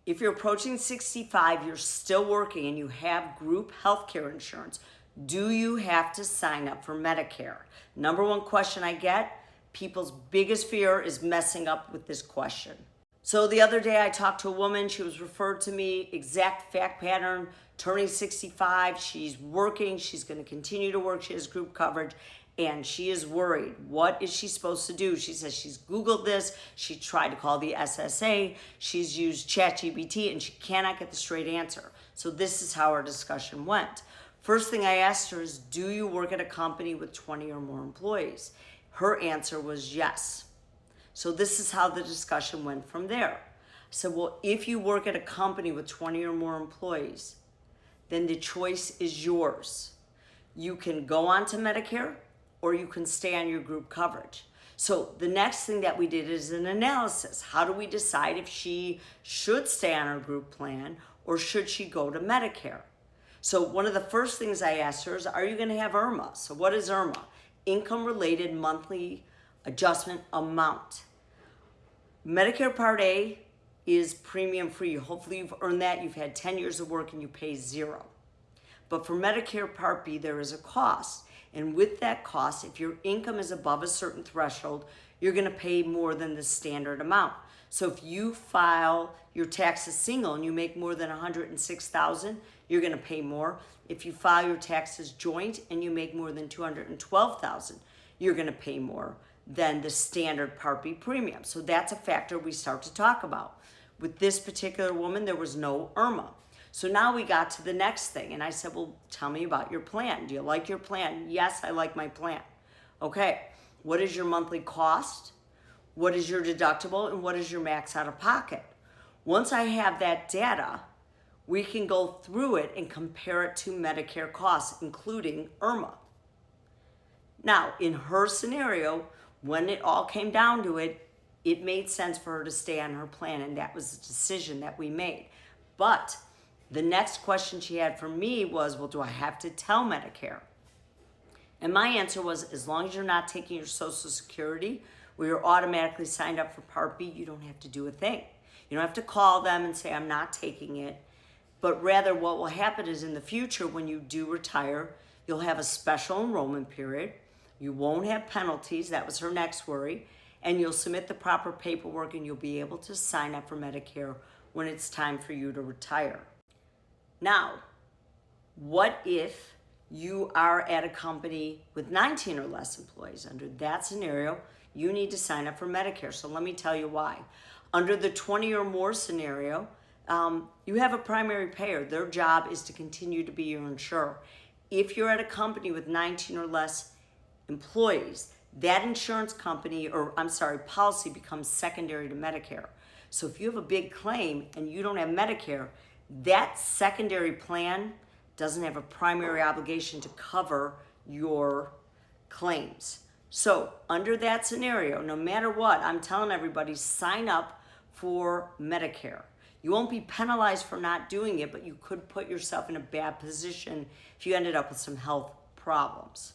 If you're approaching 65, you're still working and you have group healthcare insurance, do you have to sign up for Medicare? Number one question I get, people's biggest fear is messing up with this question. So the other day I talked to a woman, she was referred to me, exact fact pattern, turning 65, she's working, she's gonna continue to work, she has group coverage, and she is worried. What is she supposed to do? She says she's Googled this, she tried to call the SSA, she's used ChatGPT, and she cannot get the straight answer. So this is how our discussion went. First thing I asked her is, do you work at a company with 20 or more employees? Her answer was yes. So this is how the discussion went from there. I said, well, if you work at a company with 20 or more employees, then the choice is yours. You can go on to Medicare or you can stay on your group coverage. So the next thing that we did is an analysis. How do we decide if she should stay on her group plan or should she go to Medicare? So one of the first things I asked her is, are you gonna have IRMA? So what is IRMA? Income-related monthly adjustment amount. Medicare Part A is premium free. Hopefully you've earned that. You've had 10 years of work and you pay zero. But for Medicare Part B, there is a cost. And with that cost, if your income is above a certain threshold, you're gonna pay more than the standard amount. So if you file your taxes single and you make more than $106,000, you're gonna pay more. If you file your taxes joint and you make more than $212,000, you're gonna pay more than the standard Part B premium. So that's a factor we start to talk about. With this particular woman, there was no IRMA. So now we got to the next thing, and I said, well, tell me about your plan. Do you like your plan? Yes, I like my plan. Okay, what is your monthly cost? What is your deductible? And what is your max out of pocket? Once I have that data, we can go through it and compare it to Medicare costs, including IRMA. Now, in her scenario, when it all came down to it, it made sense for her to stay on her plan, and that was the decision that we made. But the next question she had for me was, well, do I have to tell Medicare? And my answer was, as long as you're not taking your Social Security, where you're automatically signed up for Part B, you don't have to do a thing. You don't have to call them and say, I'm not taking it. But rather what will happen is in the future, when you do retire, you'll have a special enrollment period. You won't have penalties. That was her next worry. And you'll submit the proper paperwork and you'll be able to sign up for Medicare when it's time for you to retire. Now, what if you are at a company with 19 or less employees? Under that scenario, you need to sign up for Medicare. So let me tell you why. Under the 20 or more scenario, you have a primary payer. Their job is to continue to be your insurer. If you're at a company with 19 or less employees, that insurance company, policy becomes secondary to Medicare. So if you have a big claim and you don't have Medicare, that secondary plan doesn't have a primary obligation to cover your claims. So under that scenario, no matter what, I'm telling everybody, sign up for Medicare. You won't be penalized for not doing it, but you could put yourself in a bad position if you ended up with some health problems.